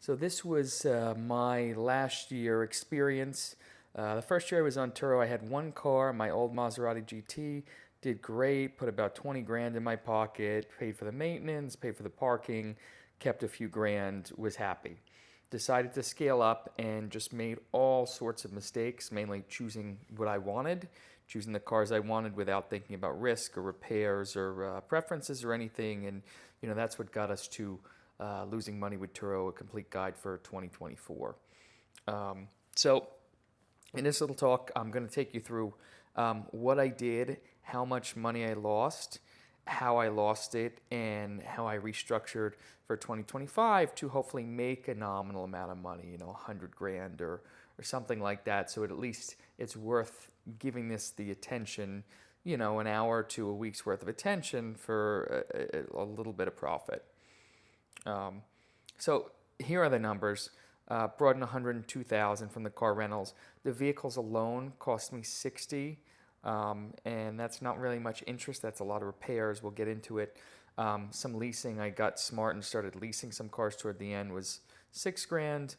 So this was my last year experience. The first year I was on Turo, I had one car, my old Maserati GT. Did great, put about 20 grand in my pocket, paid for the maintenance, paid for the parking, kept a few grand, was happy. Decided to scale up and just made all sorts of mistakes, mainly choosing what I wanted, choosing the cars I wanted without thinking about risk or repairs or preferences or anything. And, that's what got us to Losing Money with Turo, a complete guide for 2024. So, in this little talk, I'm going to take you through what I did, how much money I lost, how I lost it, and how I restructured for 2025 to hopefully make a nominal amount of money, 100 grand or something like that. So at least it's worth giving this the attention, an hour to a week's worth of attention for a little bit of profit. So here are the numbers. Brought in 102,000 from the car rentals. The vehicles alone cost me 60, and that's not really much interest. That's a lot of repairs. We'll get into it. Some leasing. I got smart and started leasing some cars toward the end. Was 6 grand.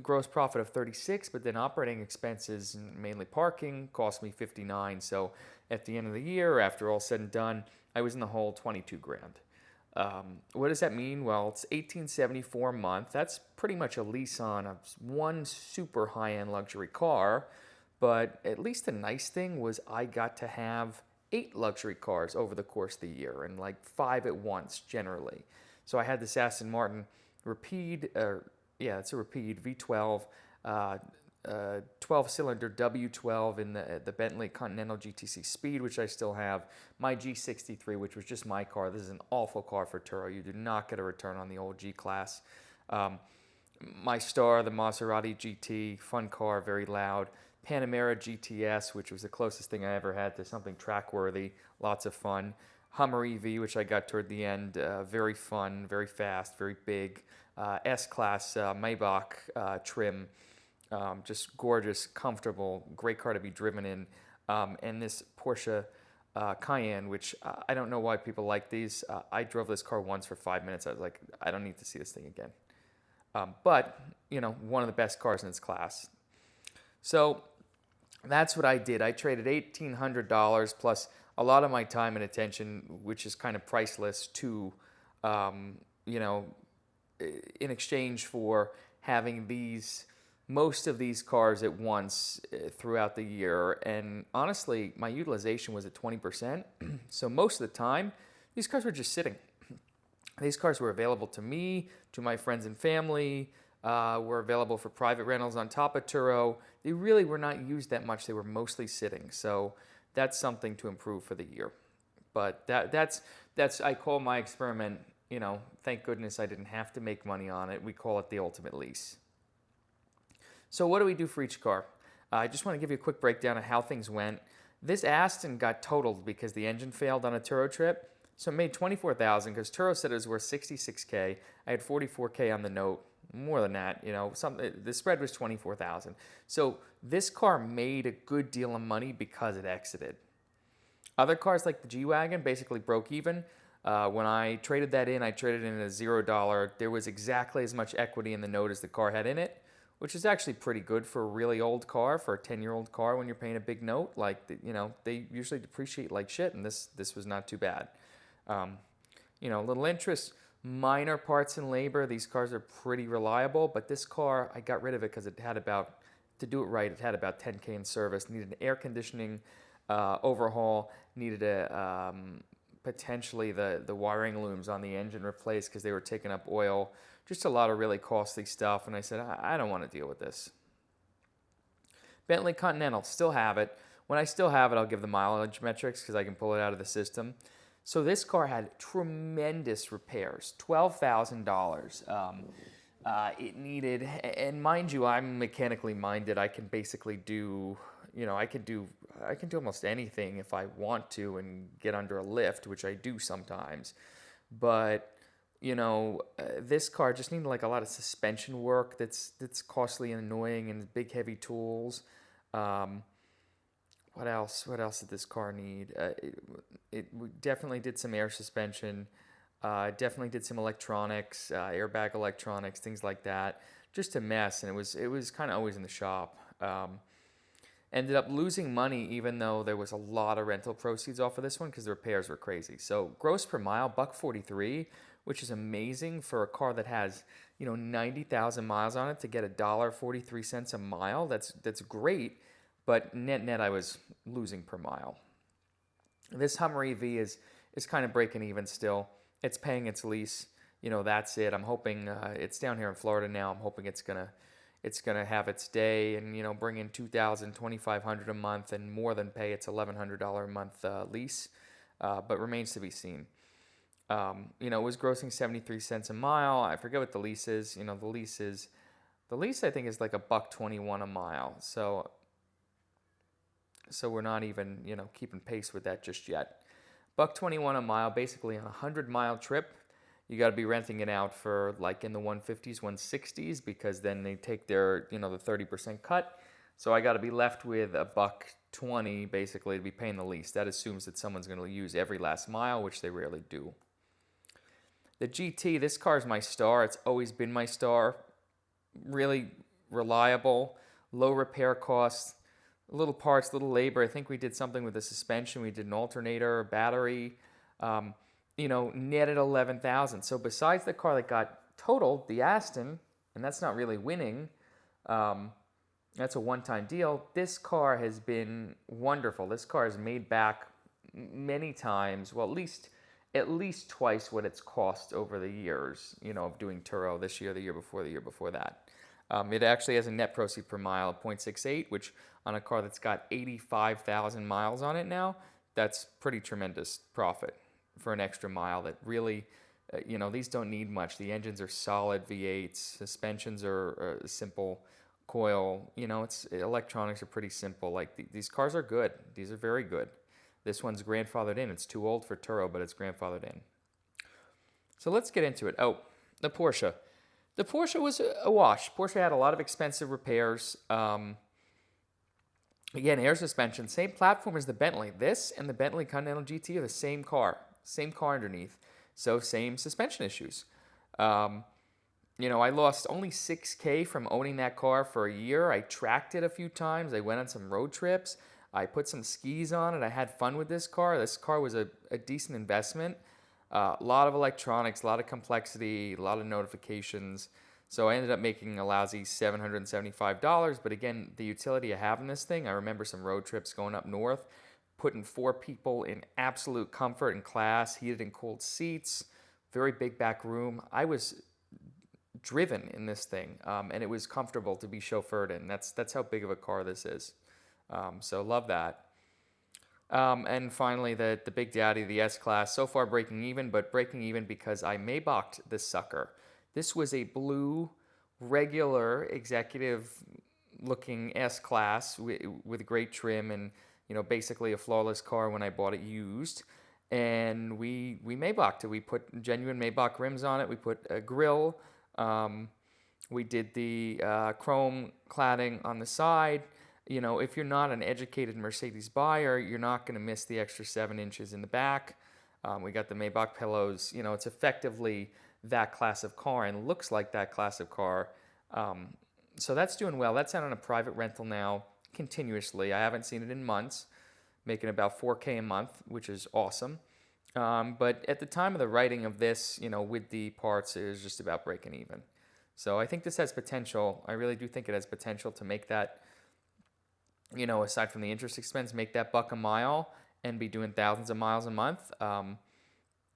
Gross profit of 36, but then operating expenses, mainly parking, cost me 59. So at the end of the year, after all said and done, I was in the hole 22 grand. What does that mean? Well, it's $1,874 a month. That's pretty much a lease on one super high-end luxury car. But at least the nice thing was I got to have 8 luxury cars over the course of the year, and like 5 at once generally. So I had this Aston Martin Rapide, it's a Rapide V12, 12-cylinder W12 in the Bentley Continental GTC Speed, which I still have. My G63, which was just my car. This is an awful car for Turo. You do not get a return on the old G-Class. My Star, the Maserati GT, fun car, very loud. Panamera GTS, which was the closest thing I ever had to something track-worthy. Lots of fun. Hummer EV, which I got toward the end. Very fun, very fast, very big. S-Class Maybach trim. Just gorgeous, comfortable, great car to be driven in. And this Porsche Cayenne, which I don't know why people like these. I drove this car once for 5 minutes. I was like, I don't need to see this thing again. But, one of the best cars in its class. So that's what I did. I traded $1,800 plus a lot of my time and attention, which is kind of priceless, to, in exchange for having most of these cars at once throughout the year. And honestly, my utilization was at 20%. So most of the time, these cars were just sitting. These cars were available to me, to my friends and family, were available for private rentals on top of Turo. They really were not used that much. They were mostly sitting. So that's something to improve for the year. But that's I call my experiment, thank goodness I didn't have to make money on it. We call it the ultimate lease. So what do we do for each car? I just want to give you a quick breakdown of how things went. This Aston got totaled because the engine failed on a Turo trip. So it made $24,000 because Turo said it was worth $66K. I had $44K on the note. More than that, the spread was $24,000. So this car made a good deal of money because it exited. Other cars like the G-Wagon basically broke even. When I traded that in, I traded in at $0. There was exactly as much equity in the note as the car had in it, which is actually pretty good for a really old car, for a 10-year-old car when you're paying a big note. Like, they usually depreciate like shit, and this was not too bad. Little interest, minor parts and labor. These cars are pretty reliable, but this car, I got rid of it because it had about, to do it right, it had about 10K in service, needed an air conditioning overhaul, needed potentially the wiring looms on the engine replaced because they were taking up oil. Just a lot of really costly stuff, and I said, I don't want to deal with this. Bentley Continental, still have it. When I still have it, I'll give the mileage metrics because I can pull it out of the system. So this car had tremendous repairs, $12,000. It needed, and mind you, I'm mechanically minded. I can basically do, I can do almost anything if I want to and get under a lift, which I do sometimes. But this car just needed like a lot of suspension work that's costly and annoying, and big heavy tools. What else did this car need? It definitely did some air suspension. Definitely did some electronics, airbag electronics, things like that. Just a mess, and it was kind of always in the shop. Ended up losing money even though there was a lot of rental proceeds off of this one because the repairs were crazy. So gross per mile, $1.43, which is amazing for a car that has 90,000 miles on it to get $1.43 a mile. That's great, but net I was losing per mile. This Hummer EV is kind of breaking even still. It's paying its lease. That's it. I'm hoping it's down here in Florida now. I'm hoping it's gonna have its day and bring in $2,000, $2,500 a month and more than pay its $1,100 a month lease, but remains to be seen. It was grossing 73 cents a mile. I forget what the lease is. The lease I think is like $1.21 a mile. So we're not even keeping pace with that just yet. $1.21 a mile, basically on a 100-mile trip. You got to be renting it out for like in the 150s, 160s, because then they take their, the 30% cut. So I got to be left with $1.20 basically to be paying the lease. That assumes that someone's going to use every last mile, which they rarely do. The GT, this car is my star. It's always been my star. Really reliable, low repair costs, little parts, little labor. I think we did something with the suspension. We did an alternator, battery. Netted 11,000. So besides the car that got totaled, the Aston, and that's not really winning, that's a one-time deal. This car has been wonderful. This car has made back many times, well, at least twice what it's cost over the years, of doing Turo this year, the year before that. It actually has a net proceed per mile of 0.68, which on a car that's got 85,000 miles on it now, that's pretty tremendous profit for an extra mile that really, these don't need much. The engines are solid V8s, suspensions are simple, coil, electronics are pretty simple. Like these cars are good. These are very good. This one's grandfathered in. It's too old for Turo, but it's grandfathered in. So let's get into it. Oh, the Porsche. The Porsche was a wash. Porsche had a lot of expensive repairs. Again, air suspension, same platform as the Bentley. This and the Bentley Continental GT are the same car underneath. So same suspension issues. I lost only $6,000 from owning that car for a year. I tracked it a few times. I went on some road trips. I put some skis on it. I had fun with this car. This car was a decent investment. A lot of electronics, a lot of complexity, a lot of notifications. So I ended up making a lousy $775. But again, the utility I have in this thing, I remember some road trips going up north, putting 4 people in absolute comfort and class, heated and cooled seats, very big back room. I was driven in this thing, and it was comfortable to be chauffeured in. That's how big of a car this is. So love that. And finally, the Big Daddy, the S-Class, so far breaking even, but breaking even because I Maybached this sucker. This was a blue, regular, executive-looking S-Class with great trim and, basically a flawless car when I bought it used. And we Maybached it. We put genuine Maybach rims on it. We put a grille. We did the chrome cladding on the side. If you're not an educated Mercedes buyer, you're not going to miss the extra 7 inches in the back. We got the Maybach pillows. It's effectively that class of car and looks like that class of car. So that's doing well. That's out on a private rental now continuously. I haven't seen it in months, making about $4,000 a month, which is awesome. But at the time of the writing of this, with the parts, it was just about breaking even. So I think this has potential. I really do think it has potential to make that, aside from the interest expense, make that $1 a mile and be doing thousands of miles a month.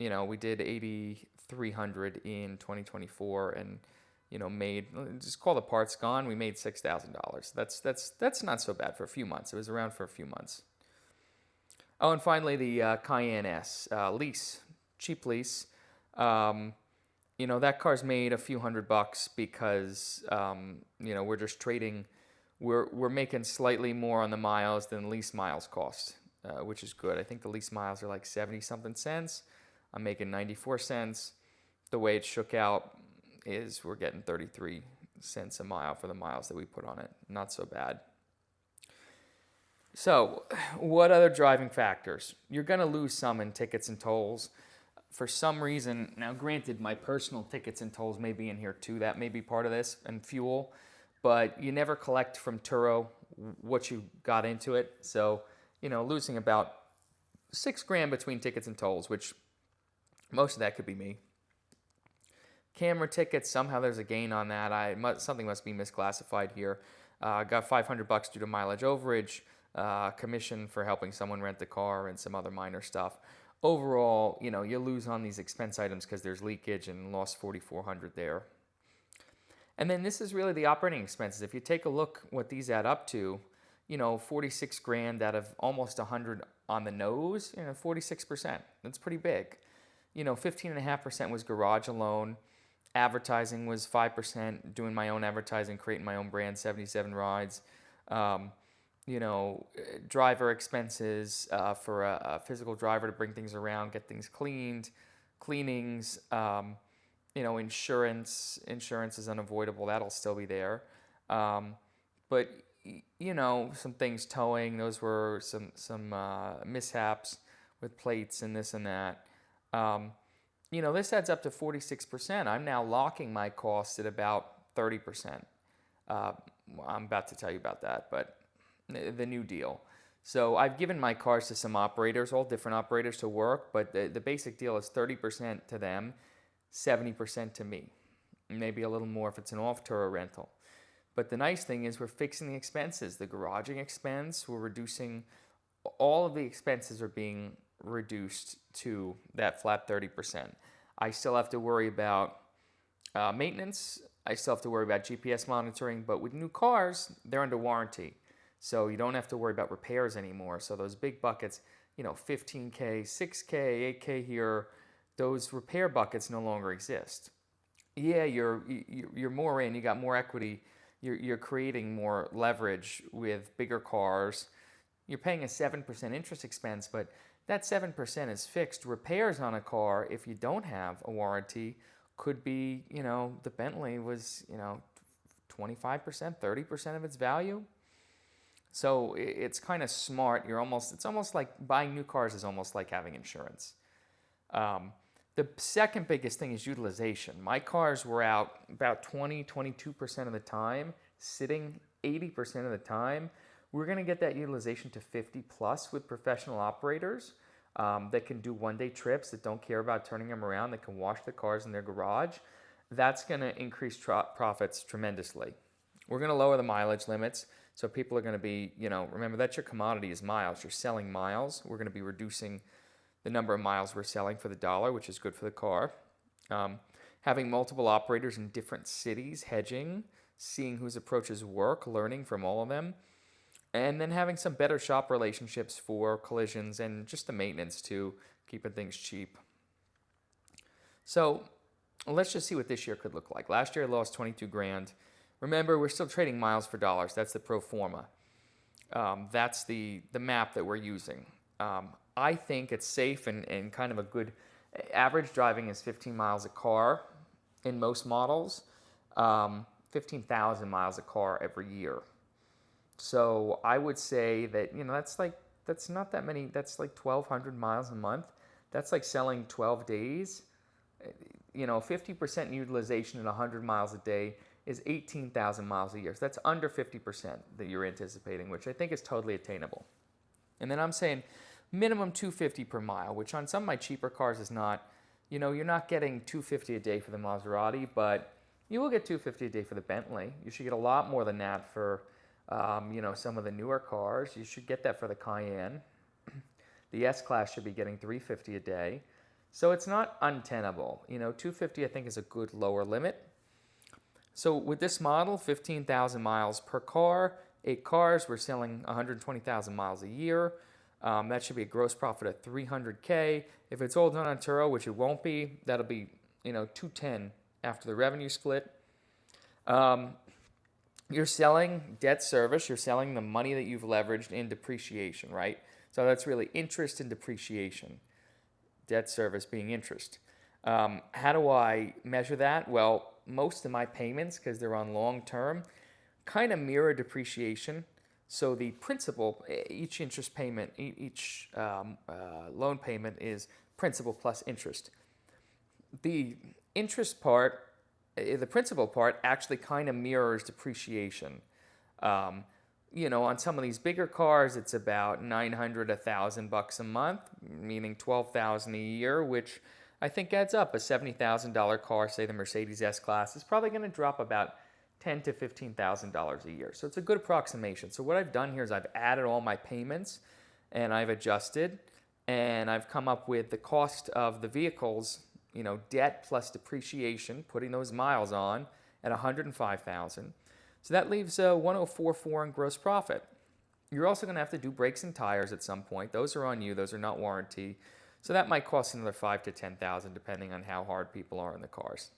We did 8,300 in 2024 and, made, just call the parts gone, we made $6,000. That's not so bad for a few months. It was around for a few months. Oh, and finally, the Cayenne S, lease, cheap lease. That car's made a few $100 because, we're just trading. We're making slightly more on the miles than lease miles cost, which is good. I think the lease miles are like 70-something cents. I'm making 94 cents. The way it shook out is we're getting 33 cents a mile for the miles that we put on it. Not so bad. So, what other driving factors? You're going to lose some in tickets and tolls. for some reason, now granted, my personal tickets and tolls may be in here too. That may be part of this, and fuel, but you never collect from Turo what you got into it. So, losing about $6,000 between tickets and tolls, which most of that could be me. Camera tickets, somehow there's a gain on that. Something must be misclassified here. Got $500 due to mileage overage, commission for helping someone rent a car, and some other minor stuff. Overall, you lose on these expense items because there's leakage, and lost $4,400 there. And then this is really the operating expenses. If you take a look what these add up to, $46,000 out of almost 100 on the nose, 46%. That's pretty big. 15.5% was garage alone. Advertising was 5%, doing my own advertising, creating my own brand, 77 rides. Driver expenses for a physical driver to bring things around, get things cleaned, cleanings, insurance. Insurance is unavoidable. That'll still be there. But, some things, towing, those were some mishaps with plates and this and that. This adds up to 46%. I'm now locking my costs at about 30%. I'm about to tell you about that, but the new deal. So I've given my cars to some operators, all different operators to work, but the basic deal is 30% to them, 70% to me. Maybe a little more if it's an off-Turo rental. But the nice thing is we're fixing the expenses. The garaging expense, we're reducing, all of the expenses are being reduced to that flat 30%. I still have to worry about maintenance. I still have to worry about GPS monitoring. But with new cars, they're under warranty. So you don't have to worry about repairs anymore. So those big buckets, $15K, $6K, $8K here, those repair buckets no longer exist. Yeah, you're more in. You got more equity. You're creating more leverage with bigger cars. You're paying a 7% interest expense, but that 7% is fixed. Repairs on a car, if you don't have a warranty, could be, the Bentley was, 25%, 30% of its value. So it's kind of smart. It's almost like buying new cars is almost like having insurance. The second biggest thing is utilization. My cars were out about 22% of the time, sitting 80% of the time. We're going to get that utilization to 50 plus with professional operators that can do one-day trips, that don't care about turning them around, that can wash the cars in their garage. That's going to increase profits tremendously. We're going to lower the mileage limits. So people are going to be, remember that's your commodity is miles. You're selling miles. We're going to be reducing the number of miles we're selling for the dollar, which is good for the car. Having multiple operators in different cities, hedging, seeing whose approaches work, learning from all of them. And then having some better shop relationships for collisions and just the maintenance too, keeping things cheap. So let's just see what this year could look like. Last year I lost $22,000. Remember, we're still trading miles for dollars. That's the pro forma. That's the map that we're using. I think it's safe and kind of a good average driving is 15 miles a car in most models, 15,000 miles a car every year. So I would say that, that's not that many. That's like 1,200 miles a month. That's like selling 12 days. 50% utilization at 100 miles a day is 18,000 miles a year. So that's under 50% that you're anticipating, which I think is totally attainable. And then I'm saying minimum $250 per mile, which on some of my cheaper cars is not, you're not getting $250 a day for the Maserati, but you will get $250 a day for the Bentley. You should get a lot more than that for, some of the newer cars. You should get that for the Cayenne. The S-Class should be getting $350 a day. So it's not untenable. $250 I think is a good lower limit. So with this model, 15,000 miles per car, 8 cars, we're selling 120,000 miles a year. That should be a gross profit of $300K. If it's all done on Turo, which it won't be, that'll be, $210 after the revenue split. You're selling debt service. You're selling the money that you've leveraged in depreciation, right? So that's really interest and depreciation. Debt service being interest. How do I measure that? Well, most of my payments, because they're on long term, kind of mirror depreciation. So the principal, each interest payment, each loan payment is principal plus interest. the interest part, the principal part, actually kind of mirrors depreciation. Um, on some of these bigger cars, it's about 900, $1,000 a month, meaning 12,000 a year, which I think adds up. A $70,000 car, say the Mercedes S-Class, is probably going to drop about $10,000 to $15,000 a year. So it's a good approximation. So what I've done here is I've added all my payments and I've adjusted, and I've come up with the cost of the vehicles, debt plus depreciation, putting those miles on at $105,000. So that leaves 1,044 in gross profit. You're also going to have to do brakes and tires at some point. Those are on you. Those are not warranty. So that might cost another $5,000 to $10,000 depending on how hard people are in the cars.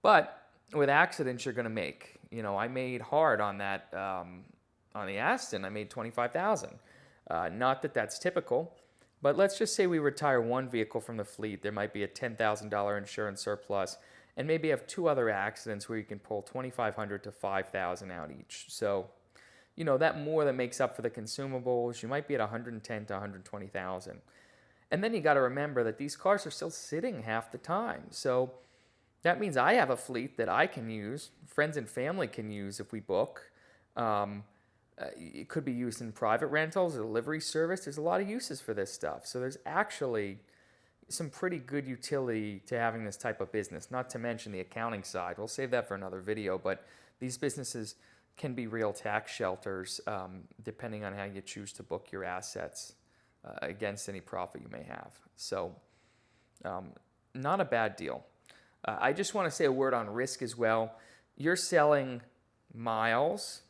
But with accidents, you're going to make. I made hard on that on the Aston. I made $25,000. Not that that's typical, but let's just say we retire one vehicle from the fleet. There might be a $10,000 insurance surplus, and maybe have two other accidents where you can pull $2,500 to $5,000 out each. So, that more than makes up for the consumables. You might be at $110,000 to $120,000. And then you got to remember that these cars are still sitting half the time. So that means I have a fleet that I can use, friends and family can use if we book. It could be used in private rentals, a delivery service. There's a lot of uses for this stuff. So there's actually some pretty good utility to having this type of business, not to mention the accounting side. We'll save that for another video, but these businesses can be real tax shelters depending on how you choose to book your assets against any profit you may have. So not a bad deal. I just want to say a word on risk as well. You're selling miles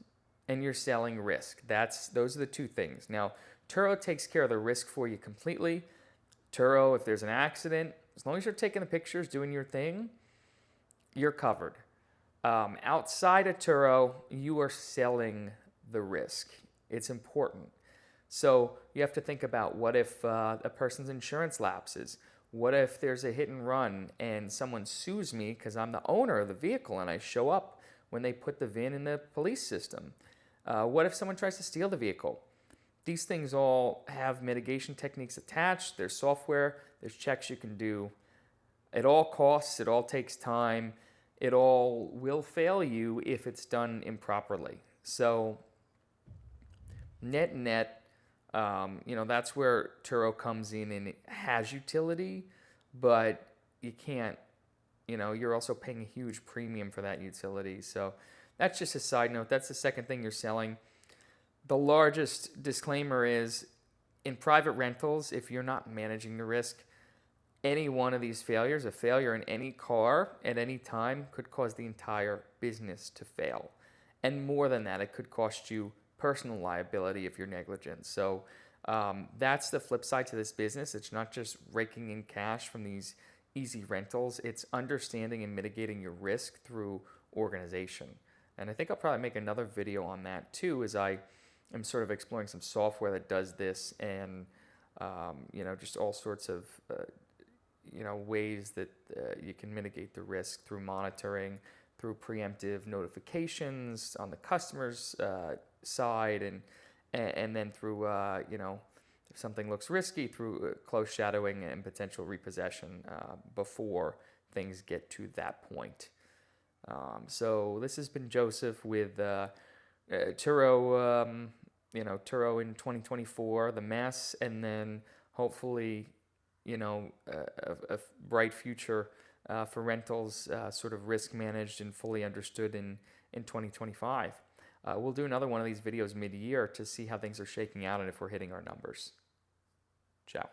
and you're selling risk. Those are the two things. Now, Turo takes care of the risk for you completely. Turo, if there's an accident, as long as you're taking the pictures, doing your thing, you're covered. Outside of Turo, you are selling the risk. It's important. So you have to think about, what if a person's insurance lapses? What if there's a hit and run and someone sues me because I'm the owner of the vehicle and I show up when they put the VIN in the police system? What if someone tries to steal the vehicle? These things all have mitigation techniques attached. There's software. There's checks you can do. It all costs. It all takes time. It all will fail you if it's done improperly. So net, that's where Turo comes in, and it has utility, but you can't, you're also paying a huge premium for that utility. So that's just a side note. That's the second thing you're selling. The largest disclaimer is, in private rentals, if you're not managing the risk, any one of these failures, a failure in any car at any time, could cause the entire business to fail. And more than that, it could cost you personal liability if you're negligent. So that's the flip side to this business. It's not just raking in cash from these easy rentals. It's understanding and mitigating your risk through organization. And I think I'll probably make another video on that too, as I am sort of exploring some software that does this, and just all sorts of ways that you can mitigate the risk through monitoring, through preemptive notifications on the customer's side, and then through if something looks risky, through close shadowing and potential repossession before things get to that point. So this has been Joseph with Turo, Turo in 2024, the mess, and then hopefully, a bright future for rentals, sort of risk managed and fully understood in 2025. We'll do another one of these videos mid-year to see how things are shaking out and if we're hitting our numbers. Ciao.